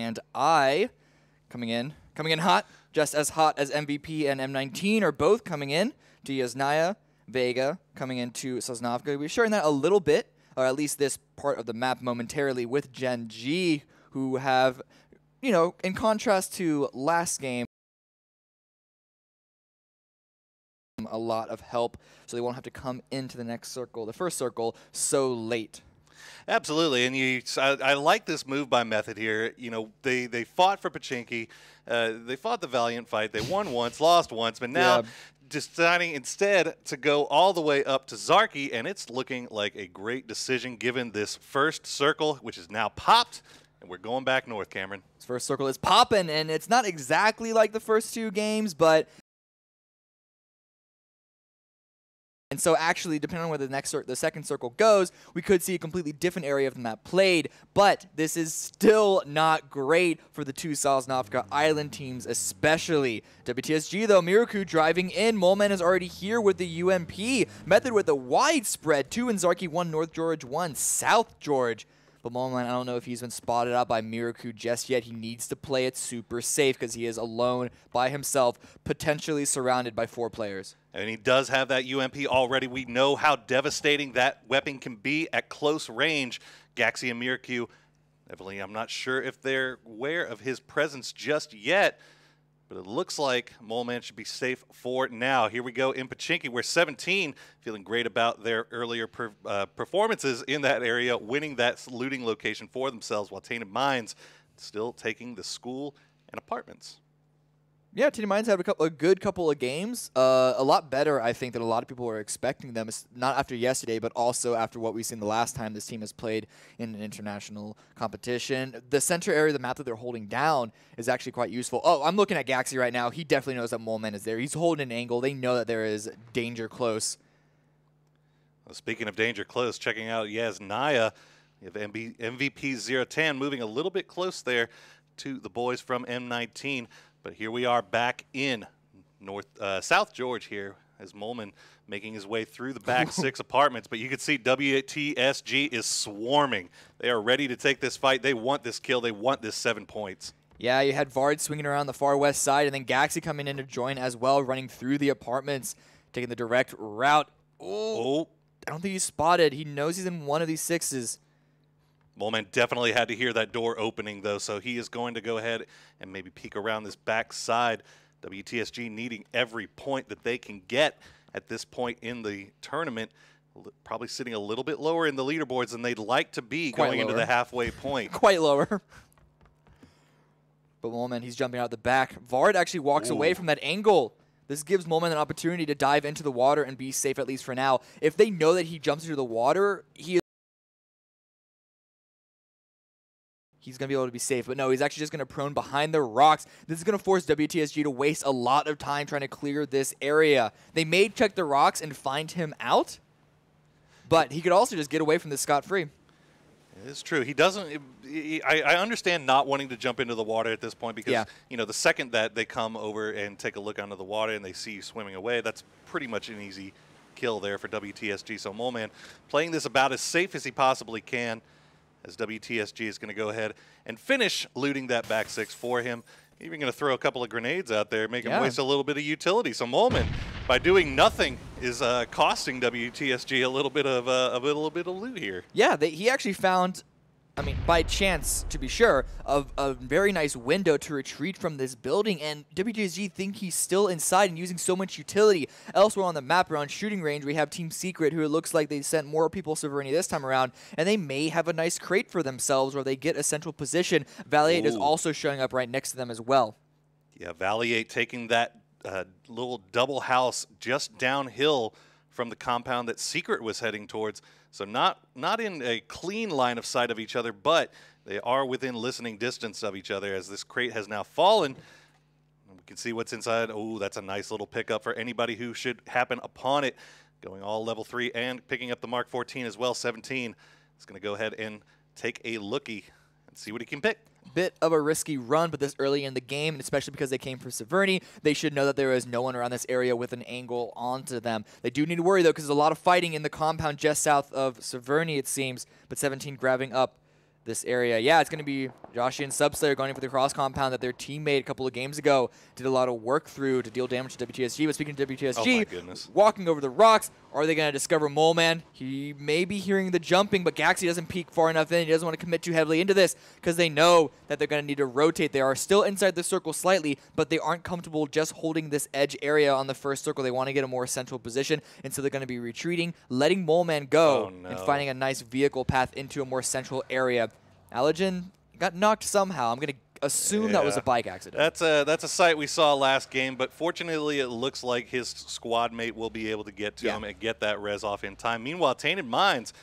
and I coming in hot, just as hot as MVP and M19 are both coming in to Yasnaya, Vega coming into Sosnovka. We're sharing that a little bit, or at least this part of the map momentarily, with Gen G, who have, you know, in contrast to last game, a lot of help, so they won't have to come into the next circle, the first circle, so late. Absolutely, and I like this move by Method here. You know, they fought for Pachinki, they fought the valiant fight, they won once, lost once, but now deciding instead to go all the way up to Zarki, and it's looking like a great decision given this first circle, which is now popped, and we're going back north, Cameron. This first circle is popping, and it's not exactly like the first two games, but and so actually, depending on where the second circle goes, we could see a completely different area of the map played, but this is still not great for the two Sosnovka Island teams, especially. WTSG, though, Miraku driving in. Moleman is already here with the UMP. Method with a widespread 2 in Zarki, 1 North George, 1 South George. But Moleman, I don't know if he's been spotted out by Miraku just yet. He needs to play it super safe because he is alone by himself, potentially surrounded by 4 players. And he does have that UMP already. We know how devastating that weapon can be at close range. Gaxi and Miraku, definitely, I'm not sure if they're aware of his presence just yet, but it looks like Moleman should be safe for now. Here we go in Pachinki, where 17 feeling great about their earlier performances in that area, winning that looting location for themselves, while Tainted Minds still taking the school and apartments. Yeah, Tainted Minds had a good couple of games. A lot better, I think, than a lot of people were expecting them. It's not after yesterday, but also after what we've seen the last time this team has played in an international competition. The center area of the map that they're holding down is actually quite useful. Oh, I'm looking at Gaxi right now. He definitely knows that Moleman is there. He's holding an angle. They know that there is danger close. Well, speaking of danger close, checking out Yasnaya, you have MVP 010 moving a little bit close there to the boys from M19. But here we are back in South George here as Moleman making his way through the back 6 apartments. But you can see WTSG is swarming. They are ready to take this fight. They want this kill. They want this 7 points. Yeah, you had Vard swinging around the far west side, and then Gaxi coming in to join as well, running through the apartments, taking the direct route. Oh, I don't think he's spotted. He knows he's in one of these 6s. Moleman definitely had to hear that door opening, though, so he is going to go ahead and maybe peek around this back side. WTSG needing every point that they can get at this point in the tournament. Probably sitting a little bit lower in the leaderboards than they'd like to be going into the halfway point. Quite lower. But Moleman, he's jumping out the back. Vard actually walks away from that angle. This gives Moleman an opportunity to dive into the water and be safe, at least for now. If they know that he jumps into the water, he's going to be able to be safe. But no, he's actually just going to prone behind the rocks. This is going to force WTSG to waste a lot of time trying to clear this area. They may check the rocks and find him out, but he could also just get away from this scot-free. It's true. He doesn't. I understand not wanting to jump into the water at this point because, you know, the second that they come over and take a look under the water and they see you swimming away, that's pretty much an easy kill there for WTSG. So Moleman playing this about as safe as he possibly can, as WTSG is going to go ahead and finish looting that back 6 for him. Even going to throw a couple of grenades out there, make him waste a little bit of utility. So Moleman, by doing nothing, is costing WTSG a little bit of loot here. Yeah, he actually found, I mean, by chance, to be sure, a very nice window to retreat from this building, and WTSG think he's still inside and using so much utility. Elsewhere on the map around shooting range, we have Team Secret, who it looks like they sent more people Severny this time around, and they may have a nice crate for themselves where they get a central position. Valiant is also showing up right next to them as well. Yeah, Valiant taking that little double house just downhill from the compound that Secret was heading towards. So not in a clean line of sight of each other, but they are within listening distance of each other as this crate has now fallen. We can see what's inside. Oh, that's a nice little pickup for anybody who should happen upon it. Going all level 3 and picking up the Mark 14 as well. 17 is going to go ahead and take a lookie and see what he can pick. Bit of a risky run, but this early in the game, and especially because they came from Severny, they should know that there is no one around this area with an angle onto them. They do need to worry, though, because there's a lot of fighting in the compound just south of Severny, it seems, but 17 grabbing up this area. Yeah, it's going to be Joshi and Subslayer going in for the cross compound that their teammate a couple of games ago did a lot of work through to deal damage to WTSG. But speaking of WTSG, walking over the rocks, are they going to discover Mole Man? He may be hearing the jumping, but Gaxi doesn't peek far enough in. He doesn't want to commit too heavily into this because they know that they're going to need to rotate. They are still inside the circle slightly, but they aren't comfortable just holding this edge area on the first circle. They want to get a more central position, and so they're going to be retreating, letting Mole Man go, and finding a nice vehicle path into a more central area. Allergen got knocked somehow. I'm going to assume that was a bike accident. That's a sight we saw last game, but fortunately it looks like his squad mate will be able to get to him and get that res off in time. Meanwhile, Tainted Minds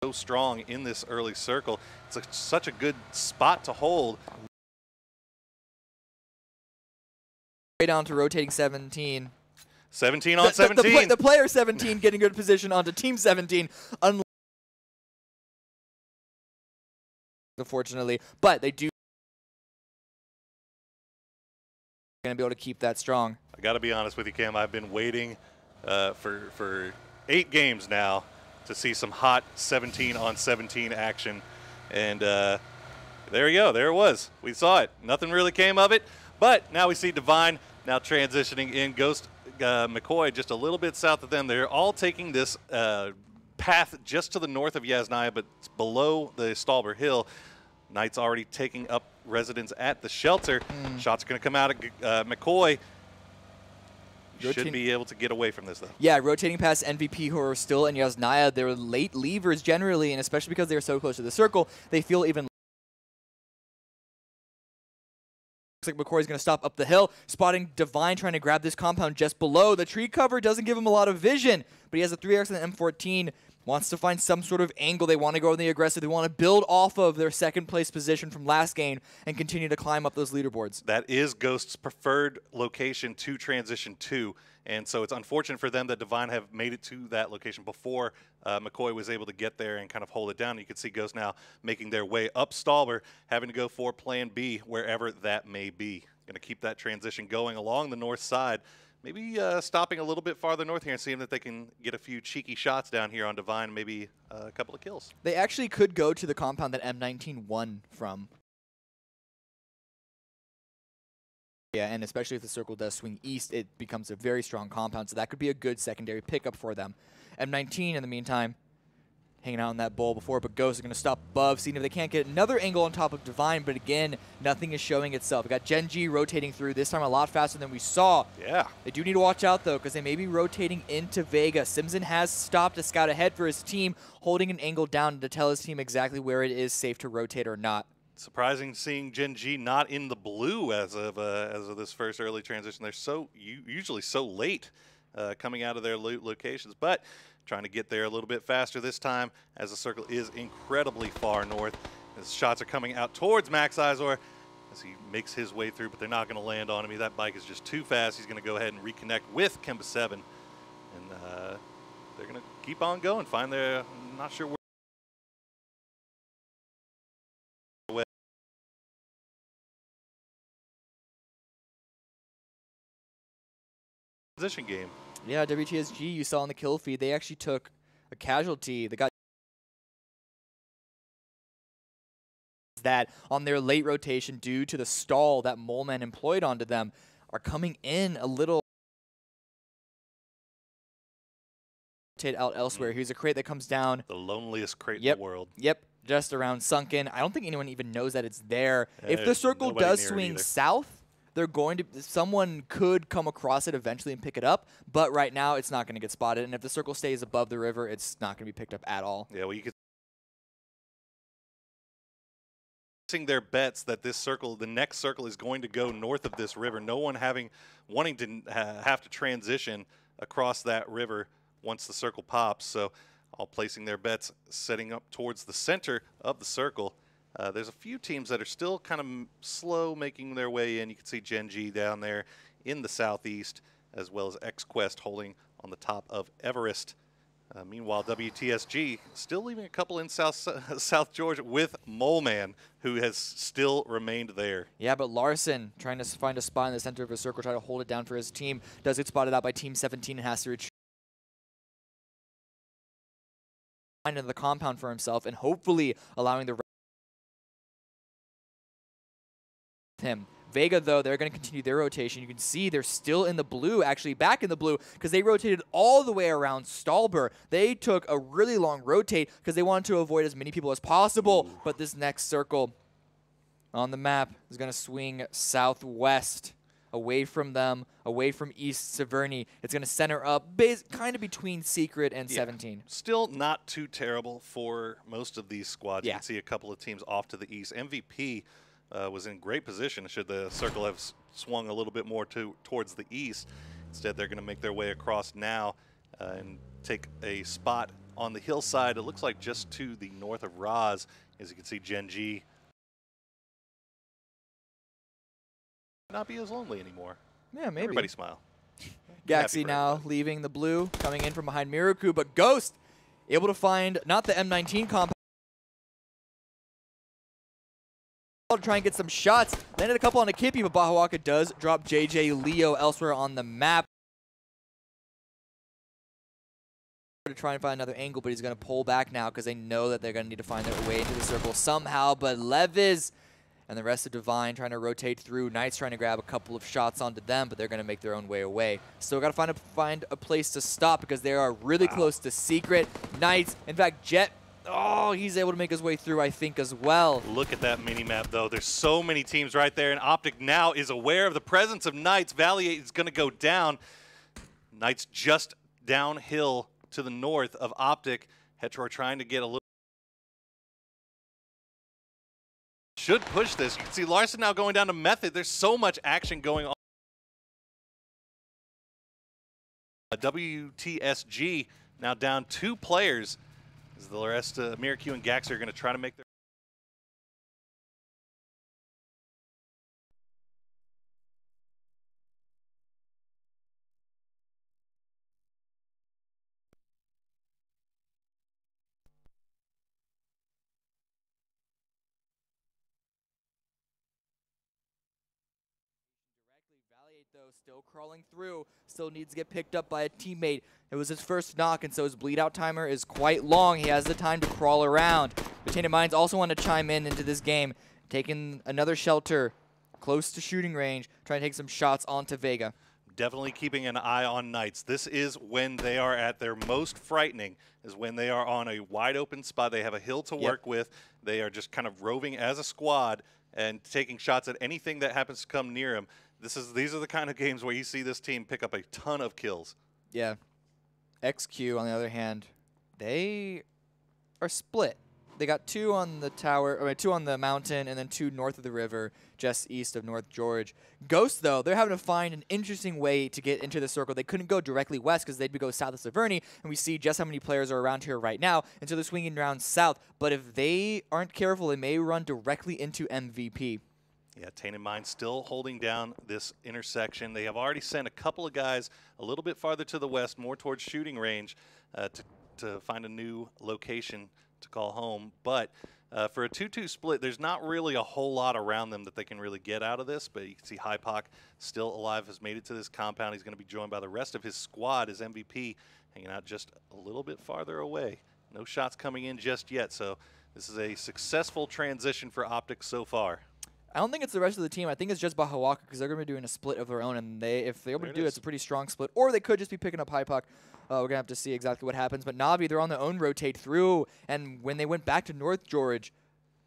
so strong in this early circle. It's such a good spot to hold. Way down to rotating 17. 17 on 17. The player 17 getting good position onto team 17. Unfortunately, but they do going to be able to keep that strong. I got to be honest with you, Cam. I've been waiting for 8 games now to see some hot 17 on 17 action, and there you go. There it was. We saw it. Nothing really came of it, but now we see Divine now transitioning in. Ghost McCoy just a little bit south of them. They're all taking this path just to the north of Yasnaya, but it's below the Stalber Hill. Knight's already taking up residence at the shelter. Shots are going to come out at McCoy. Should be able to get away from this, though. Yeah, rotating past MVP, who are still in Yasnaya. They're late leavers generally, and especially because they're so close to the circle, they feel even. Looks like McCoy's going to stop up the hill, spotting Divine trying to grab this compound just below. The tree cover doesn't give him a lot of vision, but he has a 3x and an M14. Wants to find some sort of angle. They want to go in the aggressive. They want to build off of their second place position from last game and continue to climb up those leaderboards. That is Ghost's preferred location to transition to, and so it's unfortunate for them that Divine have made it to that location before McCoy was able to get there and kind of hold it down. You can see Ghost now making their way up Stalber, having to go for plan B wherever that may be. Going to keep that transition going along the north side. Maybe stopping a little bit farther north here and seeing that they can get a few cheeky shots down here on Divine, maybe a couple of kills. They actually could go to the compound that M19 won from. Yeah, and especially if the circle does swing east, it becomes a very strong compound, so that could be a good secondary pickup for them. M19, in the meantime, hanging out in that bowl before, but Ghost is going to stop above, seeing if they can't get another angle on top of Divine, but again, nothing is showing itself. We got Genji rotating through, this time a lot faster than we saw. Yeah. They do need to watch out, though, because they may be rotating into Vega. Simson has stopped to scout ahead for his team, holding an angle down to tell his team exactly where it is safe to rotate or not. Surprising seeing Genji not in the blue as of this first early transition. They're usually so late coming out of their locations, but trying to get there a little bit faster this time as the circle is incredibly far north. His shots are coming out towards Max Izor as he makes his way through, but they're not going to land on him. That bike is just too fast. He's going to go ahead and reconnect with Kemba 7, and they're going to keep on going, find their, I'm not sure where. Position game. Yeah, WTSG, you saw on the kill feed, they actually took a casualty. They got that on their late rotation due to the stall that Moleman employed onto them are coming in a little out elsewhere. Here's a crate that comes down. The loneliest crate in the world. Yep, just around Sunken. I don't think anyone even knows that it's there. If the circle does swing south, they're going to, someone could come across it eventually and pick it up, but right now it's not going to get spotted. And if the circle stays above the river, it's not going to be picked up at all. Yeah, well, you could their bets that this circle, the next circle, is going to go north of this river. No one wanting to have to transition across that river once the circle pops. So all placing their bets, setting up towards the center of the circle. There's a few teams that are still kind of slow making their way in. You can see Genji down there in the southeast, as well as X-Quest holding on the top of Everest. Meanwhile, WTSG still leaving a couple in South Georgia with Moleman, who has still remained there. Yeah, but Larson trying to find a spot in the center of a circle, try to hold it down for his team. Does get spotted out by Team 17 and has to retreat. into the compound for himself and hopefully allowing the him. Vega, though, they're going to continue their rotation. You can see they're still in the blue, actually back in the blue, because they rotated all the way around Stalber. They took a really long rotate because they wanted to avoid as many people as possible. Ooh. But this next circle on the map is going to swing southwest, away from them, away from East Severny. It's going to center up kind of between Secret and 17. Still not too terrible for most of these squads. You can see a couple of teams off to the east. MVP was in great position should the circle have swung a little bit more towards the east. Instead, they're going to make their way across now and take a spot on the hillside. It looks like just to the north of Raz. As you can see, Gen G not be as lonely anymore. Yeah, maybe. Everybody smile. Gaxi now leaving the blue, coming in from behind Miraku, but Ghost able to find not the M19 compound. To try and get some shots. Landed a couple on a Kippy, but Bahawaka does drop JJ Leo elsewhere on the map. To try and find another angle, but he's going to pull back now because they know that they're going to need to find their way into the circle somehow. But Levis and the rest of Divine trying to rotate through. Knights trying to grab a couple of shots onto them, but they're going to make their own way away. Still got to find a place to stop because they are really close to Secret. Knights, in fact, Jet, oh, he's able to make his way through, I think, as well. Look at that mini-map, though. There's so many teams right there, and Optic now is aware of the presence of Knights. Valley is going to go down. Knights just downhill to the north of Optic. Hetro trying to get a little. Should push this. You can see Larson now going down to Method. There's so much action going on. WTSG now down 2 players. As the rest, Miracu and Gax are going to try to make their. Though still crawling through, still needs to get picked up by a teammate. It was his first knock, and so his bleed out timer is quite long. He has the time to crawl around. But Tainted Minds also want to chime in into this game, taking another shelter close to shooting range, trying to take some shots onto Vega. Definitely keeping an eye on Knights. This is when they are at their most frightening, is when they are on a wide open spot. They have a hill to work with. They are just kind of roving as a squad and taking shots at anything that happens to come near them. These are the kind of games where you see this team pick up a ton of kills. Yeah. XQ, on the other hand, they are split. They got 2 on the tower, or 2 on the mountain, and then 2 north of the river, just east of North George. Ghost, though, they're having to find an interesting way to get into the circle. They couldn't go directly west because they'd go south of Severny, and we see just how many players are around here right now, and so they're swinging around south. But if they aren't careful, they may run directly into MVP. Yeah, Tainted Minds still holding down this intersection. They have already sent a couple of guys a little bit farther to the west, more towards shooting range, to find a new location to call home. But for a 2-2 split, there's not really a whole lot around them that they can really get out of this. But you can see Hypoc still alive, has made it to this compound. He's going to be joined by the rest of his squad as MVP, hanging out just a little bit farther away. No shots coming in just yet, so this is a successful transition for Optic so far. I don't think it's the rest of the team. I think it's just Bahawaka because they're going to be doing a split of their own, and if they're able to do it, it's a pretty strong split. Or they could just be picking up Hypoc. We're going to have to see exactly what happens. But Navi, they're on their own rotate through, and when they went back to North George,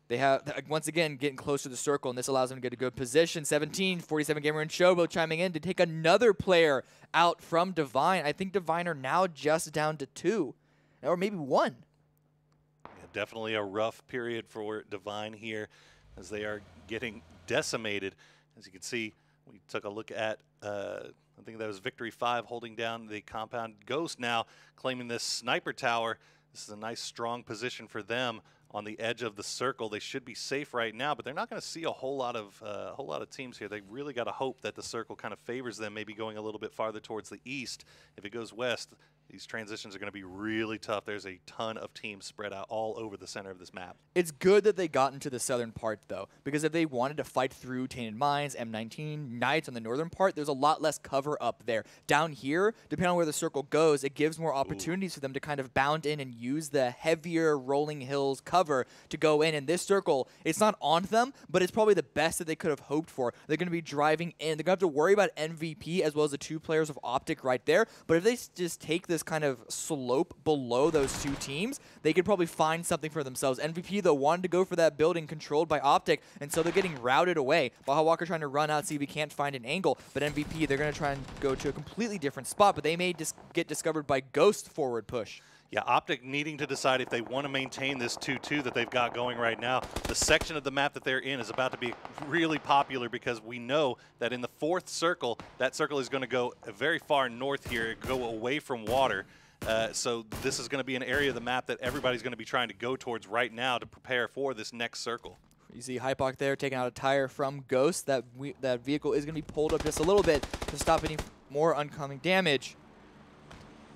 they have, once again, getting close to the circle, and this allows them to get a good position. 17, 47 Gamer and Showbo chiming in to take another player out from Divine. I think Divine are now just down to 2, or maybe 1. Yeah, definitely a rough period for Divine here, as they are getting decimated. As you can see, we took a look at, I think that was Victory 5 holding down the compound. Ghost now claiming this sniper tower. This is a nice, strong position for them on the edge of the circle. They should be safe right now, but they're not going to see a whole lot of teams here. They really got to hope that the circle kind of favors them, maybe going a little bit farther towards the east. If it goes west, These transitions are going to be really tough. There's a ton of teams spread out all over the center of this map. It's good that they got into the southern part, though, because if they wanted to fight through Tainted Mines, M19, Knights on the northern part, there's a lot less cover up there. Down here, depending on where the circle goes, it gives more opportunities for them to kind of bound in and use the heavier rolling hills cover to go in. And this circle, it's not on them, but it's probably the best that they could have hoped for. They're going to be driving in. They're going to have to worry about MVP as well as the 2 players of Optic right there. But if they just take this kind of slope below those 2 teams, they could probably find something for themselves. MVP, though, wanted to go for that building controlled by Optic, and so they're getting routed away. Baja Walker trying to run out, see if he can't find an angle, but MVP, they're going to try and go to a completely different spot, but they may get discovered by Ghost forward push. Yeah, Optic needing to decide if they want to maintain this 2-2 that they've got going right now. The section of the map that they're in is about to be really popular because we know that in the 4th circle, that circle is going to go very far north here, go away from water. So this is going to be an area of the map that everybody's going to be trying to go towards right now to prepare for this next circle. You see Hypoc there taking out a tire from Ghost. That vehicle is going to be pulled up just a little bit to stop any more oncoming damage.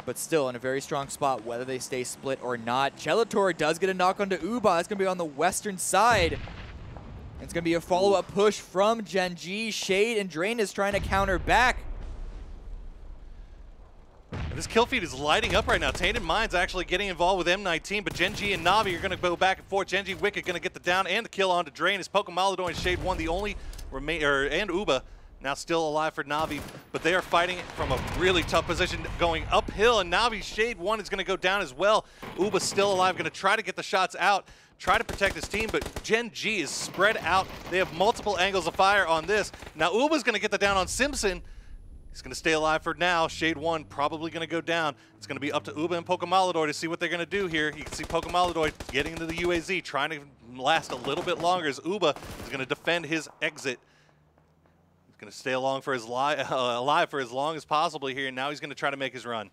But still in a very strong spot, whether they stay split or not. Gelator does get a knock onto Uba. That's going to be on the western side. It's going to be a follow-up push from Gen G. Shade and Drain is trying to counter back. This kill feed is lighting up right now. Tainted Mines actually getting involved with M19, but Gen G and Navi are going to go back and forth. Gen G Wicked going to get the down and the kill onto Drain. As Pokemalidor and Shade 1 the only and Uba now still alive for Navi, but they are fighting from a really tough position going uphill, and Navi Shade 1 is going to go down as well. Uba's still alive, going to try to get the shots out, try to protect his team, but Gen G is spread out. They have multiple angles of fire on this. Now Uba's going to get the down on Simpson. He's going to stay alive for now. Shade 1 probably going to go down. It's going to be up to Uba and Pokemalidor to see what they're going to do here. You can see Pokemalidor getting into the UAZ, trying to last a little bit longer as Uba is going to defend his exit. He's going to stay alive for as long as possible here, and now he's going to try to make his run.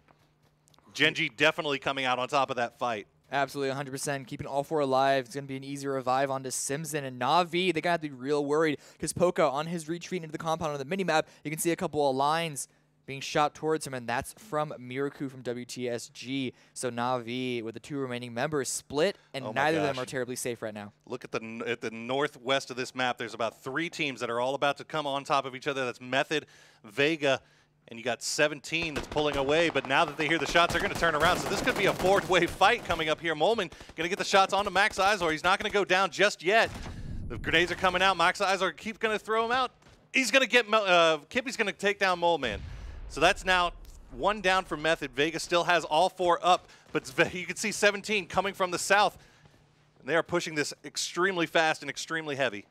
Gen G definitely coming out on top of that fight. Absolutely, 100%. Keeping all 4 alive. It's going to be an easy revive onto Simpson and Navi. They got to be real worried because Poka, on his retreat into the compound on the minimap, you can see a couple of lines being shot towards him, and that's from Miraku from WTSG. So Navi, with the 2 remaining members, split, and neither of them are terribly safe right now. Look at the northwest of this map. There's about 3 teams that are all about to come on top of each other. That's Method, Vega, and you got 17 that's pulling away, but now that they hear the shots, they're going to turn around. So this could be a 4th-way fight coming up here. Molman going to get the shots onto Max Izor. He's not going to go down just yet. The grenades are coming out. Max Izor keeps going to throw him out. He's going to get Kippy's going to take down Moleman. So that's now 1 down for Method. Vega still has all 4 up, but you can see 17 coming from the south. And they are pushing this extremely fast and extremely heavy.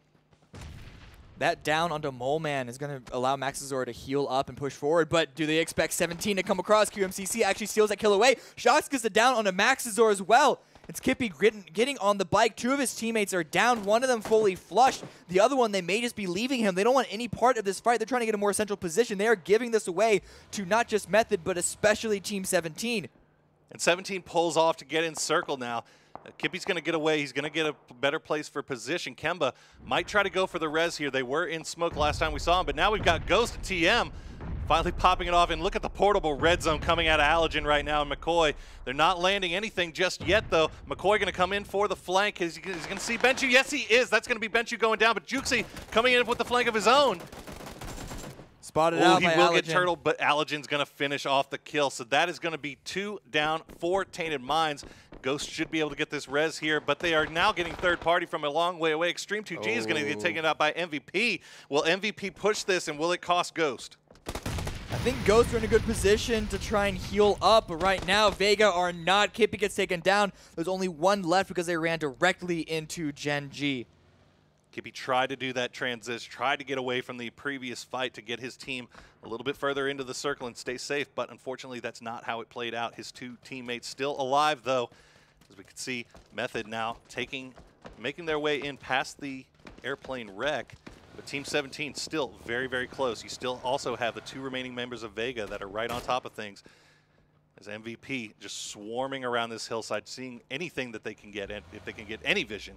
That down onto Moleman is going to allow Maxazor to heal up and push forward, but do they expect 17 to come across? QMCC actually steals that kill away. Shox gets the down onto Maxazor as well. It's Kippy getting on the bike. 2 of his teammates are down. 1 of them fully flushed. The other one, they may just be leaving him. They don't want any part of this fight. They're trying to get a more central position. They are giving this away to not just Method, but especially Team 17. And 17 pulls off to get in circle now. Kippy's going to get away. He's going to get a better place for position. Kemba might try to go for the res here. They were in smoke last time we saw him, but now we've got Ghost and TM finally popping it off. And look at the portable red zone coming out of Allergen right now. And McCoy, they're not landing anything just yet, though. McCoy going to come in for the flank. He's going to see Benchu. Yes, he is. That's going to be Benchu going down, but Juxi coming in with the flank of his own. Spotted out by He will Allergen. get Turtle, but Allergen's going to finish off the kill. So that is going to be 2 down for Tainted Minds. Ghost should be able to get this res here, but they are now getting third party from a long way away. Extreme 2G is going to get taken out by MVP. Will MVP push this, and will it cost Ghost? I think Ghosts are in a good position to try and heal up, but right now Vega are not. Kippy gets taken down. There's only 1 left because they ran directly into Gen G. Kippy tried to do that transition, tried to get away from the previous fight to get his team a little bit further into the circle and stay safe, but unfortunately that's not how it played out. His 2 teammates still alive, though. As we can see, Method now making their way in past the airplane wreck, but Team 17 still very, very close. You still also have the 2 remaining members of Vega that are right on top of things. As MVP just swarming around this hillside, seeing anything that they can get, and if they can get any vision.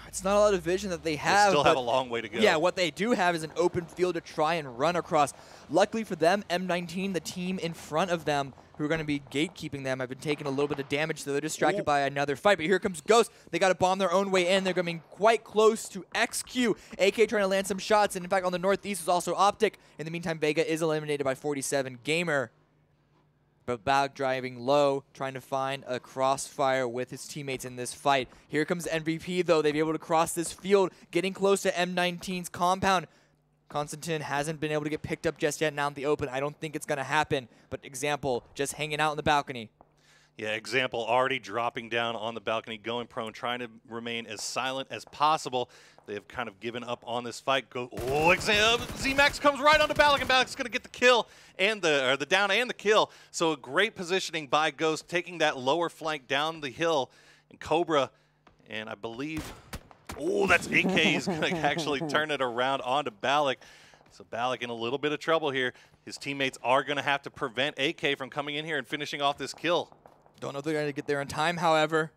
It's not a lot of vision that they have. They still have a long way to go. Yeah, what they do have is an open field to try and run across. Luckily for them, M19, the team in front of them, who are going to be gatekeeping them, have been taking a little bit of damage, so they're distracted by another fight. But here comes Ghost. They got to bomb their own way in. They're going to be quite close to XQ. AK trying to land some shots, and in fact, on the northeast is also Optic. In the meantime, Vega is eliminated by 47 Gamer. But Balak driving low, trying to find a crossfire with his teammates in this fight. Here comes MVP, though. They've been able to cross this field, getting close to M19's compound. Konstantin hasn't been able to get picked up just yet now in the open. I don't think it's going to happen. But Example just hanging out on the balcony. Yeah, Example already dropping down on the balcony, going prone, trying to remain as silent as possible. They have kind of given up on this fight. Z-Max comes right onto Balak, and Balak's going to get the kill and the down and the kill. So a great positioning by Ghost, taking that lower flank down the hill. And Cobra, and I believe, that's AK is going to actually turn it around onto Balak. So Balak in a little bit of trouble here. His teammates are going to have to prevent AK from coming in here and finishing off this kill. Don't know if they're going to get there in time, however.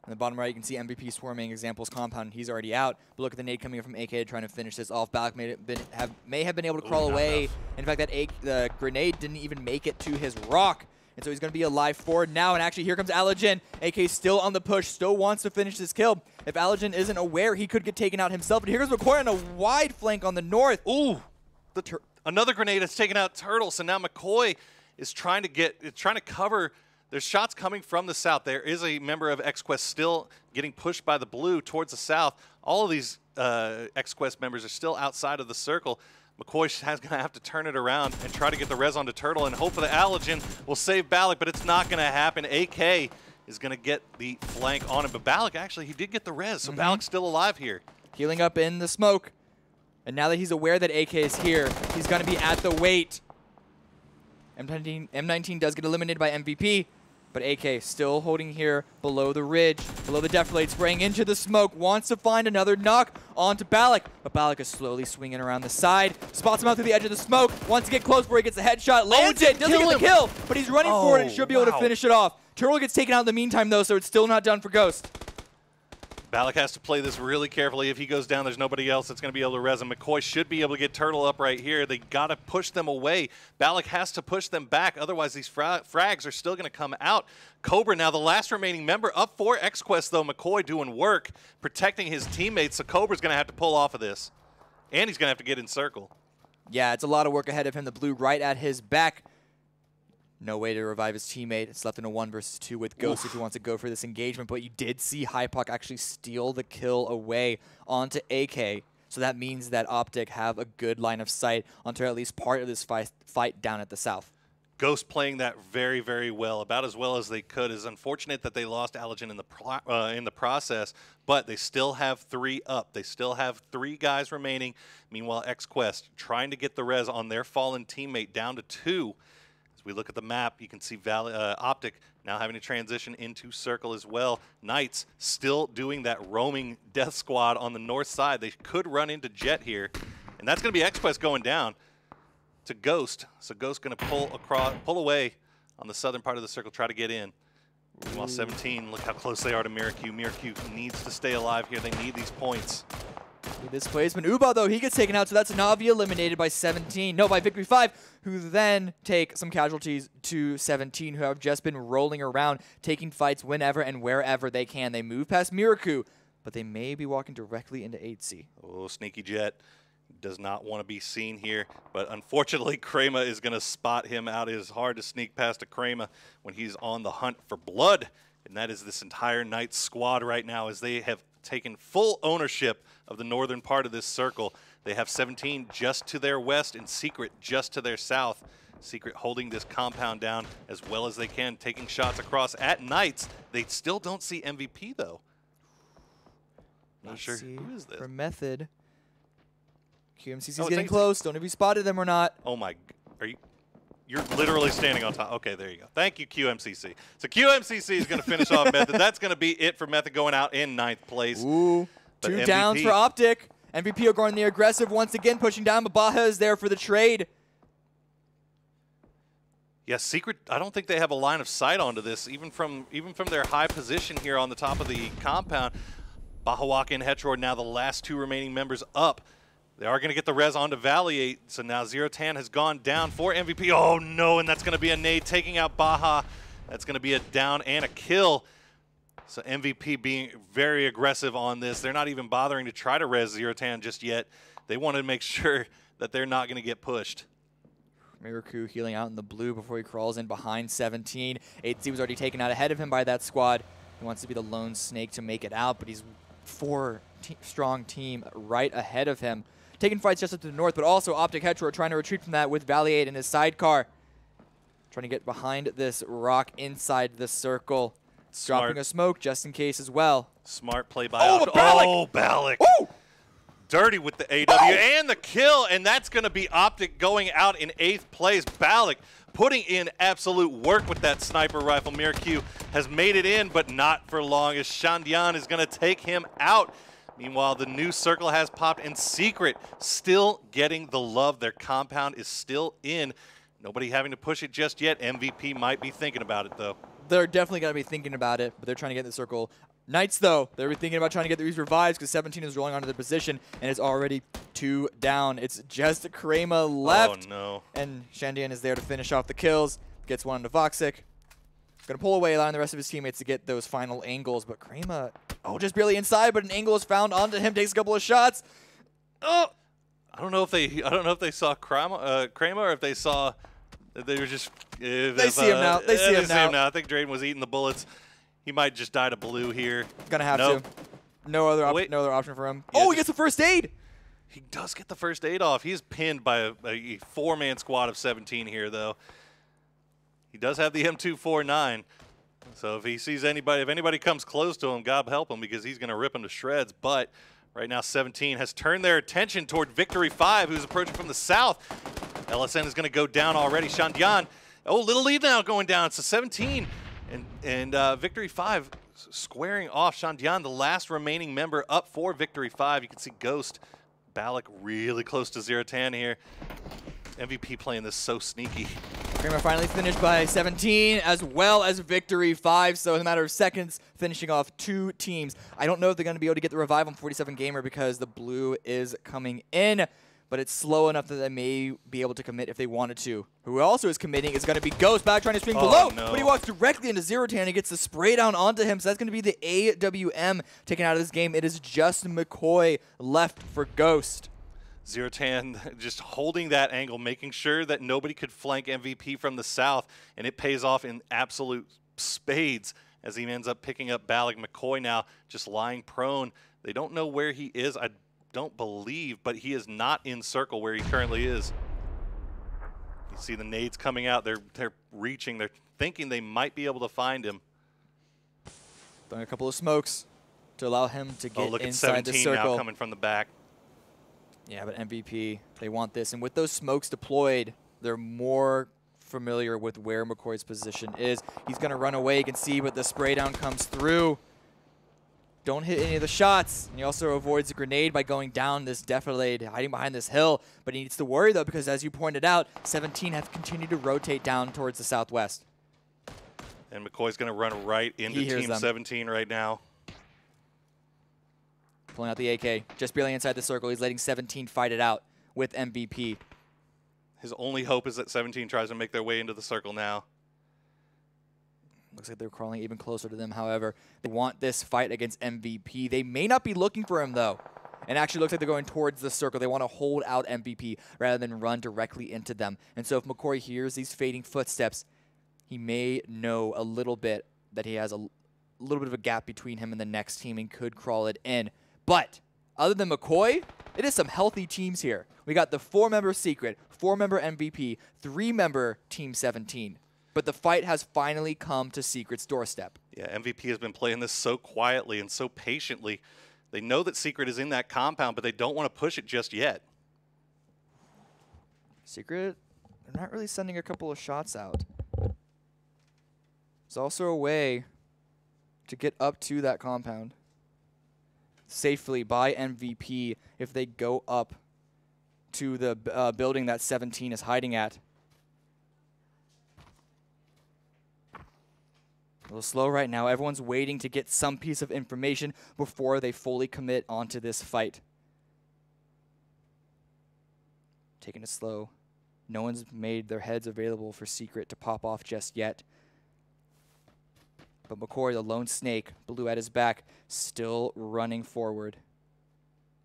On the bottom right, you can see MVP swarming Example's compound. He's already out. But look at the nade coming in from AK trying to finish this off. Balak may have been able to crawl away. In fact, the grenade didn't even make it to his rock. And so he's going to be alive forward now. And actually, here comes Allergen. AK still on the push, still wants to finish this kill. If Allergen isn't aware, he could get taken out himself. But here goes McCoy on a wide flank on the north. Ooh, another grenade has taken out Turtle. So now McCoy is trying to cover. There's shots coming from the south. There is a member of XQuest still getting pushed by the blue towards the south. All of these XQuest members are still outside of the circle. McCoy is going to have to turn it around and try to get the res onto Turtle and hope for the Allergen will save Balak, but it's not going to happen. AK is going to get the flank on him, but Balak actually, he did get the res, so Balak's still alive here. Healing up in the smoke. And now that he's aware that AK is here, he's going to be at the wait. M19 does get eliminated by MVP. But AK still holding here below the ridge, below the defilade, spraying into the smoke, wants to find another knock onto Balak. But Balak is slowly swinging around the side, spots him out through the edge of the smoke, wants to get close where he gets the headshot, lands it, doesn't get the kill, but he's running for it and should be able to finish it off. Turtle gets taken out in the meantime, though, so it's still not done for Ghost. Balak has to play this really carefully. If he goes down, there's nobody else that's going to be able to res him. McCoy should be able to get Turtle up right here. They got to push them away. Balak has to push them back. Otherwise, these frags are still going to come out. Cobra now the last remaining member up for XQuest, though. McCoy doing work, protecting his teammates. So Cobra's going to have to pull off of this. And he's going to have to get in circle. Yeah, it's a lot of work ahead of him. The blue right at his back. No way to revive his teammate. It's left in a 1 versus 2 with Ghost if he wants to go for this engagement. But you did see Hypoc actually steal the kill away onto AK. So that means that Optic have a good line of sight onto at least part of this fight down at the south. Ghost playing that very, very well, about as well as they could. It's unfortunate that they lost Allergen in the process, but they still have 3 up. They still have 3 guys remaining. Meanwhile, XQuest trying to get the res on their fallen teammate down to 2. As we look at the map, you can see Optic now having to transition into circle as well. Knights still doing that roaming death squad on the north side. They could run into Jet here, and that's going to be XQuest going down to Ghost. So Ghost going to pull away on the southern part of the circle, try to get in. Meanwhile, 17, look how close they are to Miracu. Miracu needs to stay alive here. They need these points. This placement. Uba, though, he gets taken out, so that's Navi eliminated by 17. No, by Victory 5, who then take some casualties to 17, who have just been rolling around, taking fights whenever and wherever they can. They move past Miracu, but they may be walking directly into 8C. Oh, Sneaky Jet does not want to be seen here, but unfortunately, Krema is going to spot him out. It is hard to sneak past a Krema when he's on the hunt for blood, and that is this entire Knights squad right now, as they have taken full ownership of the northern part of this circle. They have 17 just to their west and Secret just to their south. Secret holding this compound down as well as they can, taking shots across at Knights. They still don't see MVP, though. Not sure who is this. For Method. QMCC's getting close. Don't know if you spotted them or not. Oh my, are you? You're literally standing on top. Okay, there you go. Thank you, QMCC. So QMCC is going to finish off Method. That's going to be it for Method going out in 9th place. Ooh, but 2 downs for Optic. MVP are going the aggressive once again, pushing down, but Baja is there for the trade. Yeah, Secret, I don't think they have a line of sight onto this, even from their high position here on the top of the compound. Bahawak and Hetror now the last two remaining members up. They are going to get the res onto Valiate, so now Zero Tan has gone down for MVP. Oh no, and that's going to be a nade taking out Baha. That's going to be a down and a kill. So MVP being very aggressive on this. They're not even bothering to try to res Zero Tan just yet. They want to make sure that they're not going to get pushed. Miraku healing out in the blue before he crawls in behind 17. 8Z was already taken out ahead of him by that squad. He wants to be the lone snake to make it out, but he's strong team right ahead of him. Taking fights just up to the north, but also Optic Hetero trying to retreat from that with Valiate in his sidecar. Trying to get behind this rock inside the circle. Smart. Dropping a smoke just in case as well. Smart play by Balak! Oh, Balak! Woo! Dirty with the AW and the kill, and that's going to be Optic going out in 8th place. Balak putting in absolute work with that sniper rifle. Miraku has made it in, but not for long, as Shandian is going to take him out. Meanwhile, the new circle has popped, and Secret still getting the love. Their compound is still in. Nobody having to push it just yet. MVP might be thinking about it, though. They're definitely going to be thinking about it, but they're trying to get in the circle. Knights, though, they're thinking about trying to get these revives because 17 is rolling onto their position, and it's already 2 down. It's just Krema left. Oh, no. And Shandian is there to finish off the kills. Gets one into Voxic. Going to pull away, allowing the rest of his teammates to get those final angles, but Krema, just barely inside, but an angle is found onto him, takes a couple of shots. Oh! I don't know if they saw Krema or if they saw they were just they see him now. They see him now. I think Drayden was eating the bullets. He might just die to blue here. Gonna have to. No other option for him. Yeah, he gets the first aid. He does get the first aid off. He's pinned by a 4-man squad of 17 here, though. He does have the M249. So if he sees anybody, if anybody comes close to him, God help him, because he's going to rip him to shreds. But right now 17 has turned their attention toward Victory 5, who's approaching from the south. LSN is going to go down already. Shandian, little lead now going down. It's a 17. And Victory 5 squaring off Shandian, the last remaining member up for Victory 5. You can see Ghost, Balak really close to Zero Tan here. MVP playing this so sneaky. Kramer finally finished by 17, as well as Victory 5, so in a matter of seconds, finishing off 2 teams. I don't know if they're going to be able to get the revive on 47 Gamer because the blue is coming in, but it's slow enough that they may be able to commit if they wanted to. Who also is committing is going to be Ghost, back trying to swing below, but he walks directly into Zero Tan and gets the spray down onto him, so that's going to be the AWM taken out of this game. It is just McCoy left for Ghost. Zero Tan just holding that angle, making sure that nobody could flank MVP from the south, and it pays off in absolute spades as he ends up picking up Balak. McCoy now just lying prone. They don't know where he is, I don't believe, but he is not in circle where he currently is. You see the nades coming out. They're reaching. They're thinking they might be able to find him. Throwing a couple of smokes to allow him to get look inside at the 17 circle. now coming from the back. Yeah, but MVP, they want this. And with those smokes deployed, they're more familiar with where McCoy's position is. He's going to run away, you can see, but the spray down comes through. Don't hit any of the shots. And he also avoids a grenade by going down this defilade, hiding behind this hill. But he needs to worry, though, because as you pointed out, 17 have continued to rotate down towards the southwest. And McCoy's going to run right into Team 17 right now. Pulling out the AK, just barely inside the circle. He's letting 17 fight it out with MVP. His only hope is that 17 tries to make their way into the circle now. Looks like they're crawling even closer to them, however. They want this fight against MVP. They may not be looking for him, though. And actually looks like they're going towards the circle. They want to hold out MVP rather than run directly into them. And so if McCoy hears these fading footsteps, he may know a little bit that he has a little bit of a gap between him and the next team and could crawl it in. But other than McCoy, it is some healthy teams here. We got the 4-member Secret, 4-member MVP, 3-member Team 17. But the fight has finally come to Secret's doorstep. Yeah, MVP has been playing this so quietly and so patiently. They know that Secret is in that compound, but they don't want to push it just yet. Secret, they're not really sending a couple of shots out. There's also a way to get up to that compound safely by MVP if they go up to the building that 17 is hiding at. A little slow right now. Everyone's waiting to get some piece of information before they fully commit onto this fight. Taking it slow. No one's made their heads available for Secret to pop off just yet. But McCoy, the lone snake, blue at his back, still running forward.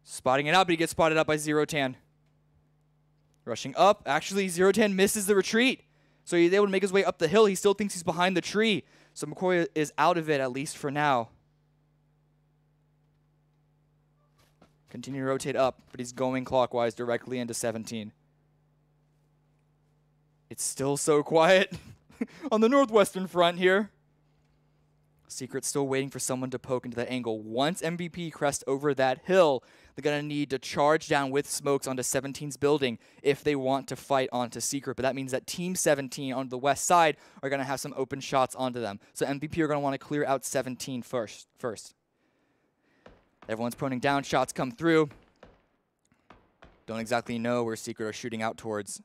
Spotting it out, but he gets spotted up by Zero-Tan. Rushing up. Actually, Zero-Tan misses the retreat. So he's able to make his way up the hill. He still thinks he's behind the tree. So McCoy is out of it, at least for now. Continue to rotate up, but he's going clockwise directly into 17. It's still so quiet on the northwestern front here. Secret's still waiting for someone to poke into that angle. Once MVP crest over that hill, they're going to need to charge down with smokes onto 17's building if they want to fight onto Secret. But that means that Team 17 on the west side are going to have some open shots onto them. So MVP are going to want to clear out 17 first. Everyone's proning down. Shots come through. Don't exactly know where Secret are shooting out towards.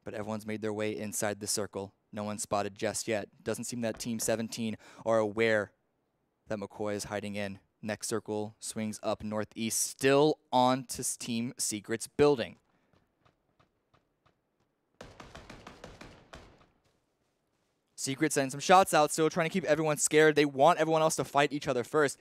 But everyone's made their way inside the circle. No one's spotted just yet. Doesn't seem that Team 17 are aware that McCoy is hiding in. Next circle swings up northeast, still on to Team Secret's building. Secret sending some shots out, still trying to keep everyone scared. They want everyone else to fight each other first.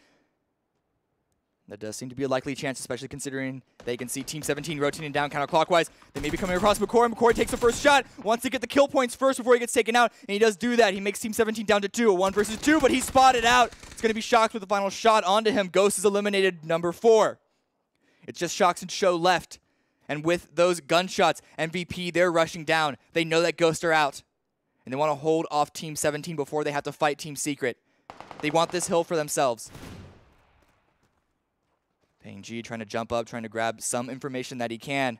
That does seem to be a likely chance, especially considering they can see Team 17 rotating down counterclockwise. They may be coming across McCoy. McCoy takes the first shot, wants to get the kill points first before he gets taken out, and he does do that. He makes Team 17 down to 2, a 1 versus 2, but he's spotted out. It's going to be Shox with the final shot onto him. Ghost is eliminated, number 4. It's just Shox and Show left. And with those gunshots, MVP, they're rushing down. They know that Ghosts are out. And they want to hold off Team 17 before they have to fight Team Secret. They want this hill for themselves. PNG trying to jump up, trying to grab some information that he can.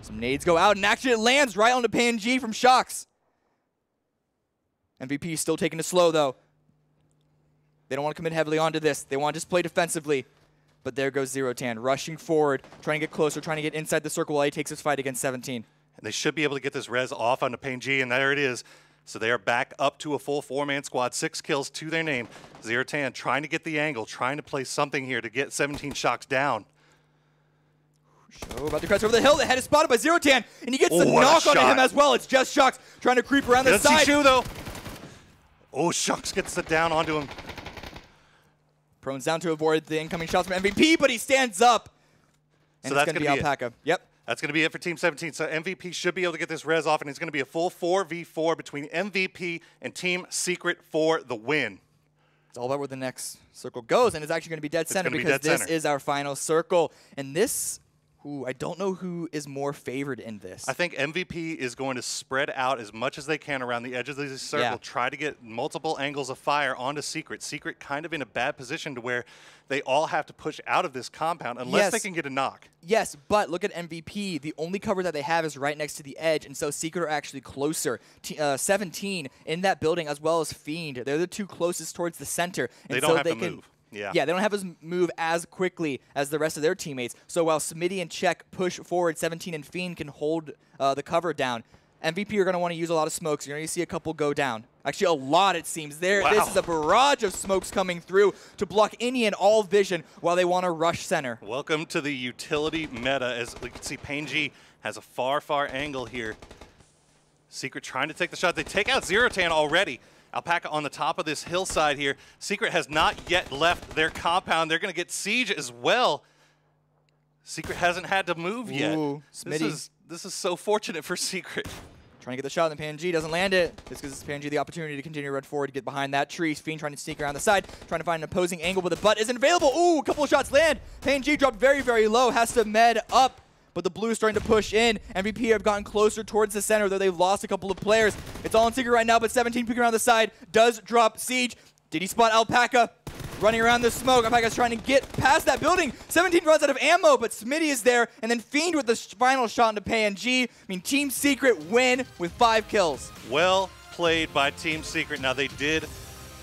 Some nades go out, and actually it lands right onto PNG from Shox. MVP still taking it slow, though. They don't want to commit heavily onto this. They want to just play defensively. But there goes Zero-Tan, rushing forward, trying to get closer, trying to get inside the circle while he takes his fight against 17. And they should be able to get this res off onto PNG, and there it is. So they are back up to a full 4-man squad, 6 kills to their name. Zero-Tan trying to get the angle, trying to play something here to get 17 Shox down. Show about to crest over the hill. The head is spotted by Zero-Tan, and he gets the knock onto him as well. It's just Shox trying to creep around the side. Doesn't see Shu, though. Oh, Shox gets it down onto him. Prone's down to avoid the incoming shots from MVP, but he stands up. And so it's going to be Alpaca. Yep. That's going to be it for Team 17. So MVP should be able to get this res off, and it's going to be a full 4v4 between MVP and Team Secret for the win. It's all about where the next circle goes, and it's actually going to be dead center because this is our final circle. And this, I don't know who is more favored in this. I think MVP is going to spread out as much as they can around the edge of the circle, try to get multiple angles of fire onto Secret. Secret kind of in a bad position to where they all have to push out of this compound unless they can get a knock. Yes, but look at MVP. The only cover that they have is right next to the edge, and so Secret are actually closer. 17 in that building as well as Fiend. They're the 2 closest towards the center. And they don't have to move. Yeah, they don't have to move as quickly as the rest of their teammates. So while Smitty and Check push forward, 17 and Fiend can hold the cover down. MVP are going to want to use a lot of smokes. You're going to see a couple go down. Actually, a lot, it seems. This is a barrage of smokes coming through to block any and all vision while they want to rush center. Welcome to the utility meta. As we can see, PNG has a far, far angle here. Secret trying to take the shot. They take out Zero-Tan already. Alpaca on the top of this hillside here. Secret has not yet left their compound. They're going to get siege as well. Secret hasn't had to move yet. This is so fortunate for Secret. Trying to get the shot, and PNG doesn't land it. This gives PNG the opportunity to continue to run forward, to get behind that tree. Fiend trying to sneak around the side, trying to find an opposing angle, but the butt isn't available. Ooh, a couple of shots land. PNG dropped very, very low, has to med up. But the Blues starting to push in. MVP have gotten closer towards the center, though they've lost a couple of players. It's all in Secret right now, but 17 peeking around the side does drop Siege. Did he spot Alpaca? Running around the smoke. Alpaca's trying to get past that building. 17 runs out of ammo, but Smitty is there. And then Fiend with the final shot into PNG. I mean, Team Secret win with 5 kills. Well played by Team Secret. Now, they did,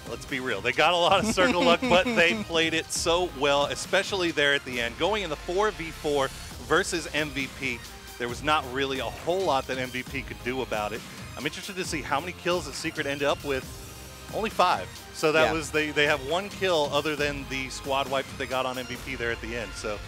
let's be real, they got a lot of circle luck, but they played it so well, especially there at the end. Going in the 4v4 versus MVP. there was not really a whole lot that MVP could do about it. I'm interested to see how many kills that Secret ended up with. Only 5. So that was they have 1 kill other than the squad wipe that they got on MVP there at the end. So,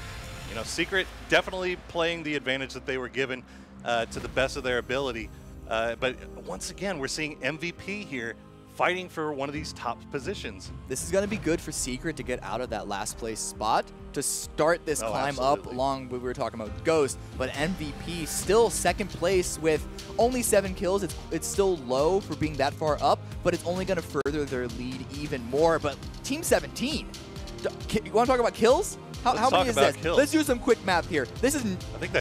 you know, Secret definitely playing the advantage that they were given to the best of their ability. But once again, we're seeing MVP here fighting for one of these top positions. This is going to be good for Secret to get out of that last place spot to start this climb up along what we were talking about with Ghost. But MVP still second place with only 7 kills. It's still low for being that far up, but it's only going to further their lead even more. But Team 17, you want to talk about kills? How many is this? Kills. Let's do some quick math here. This is I think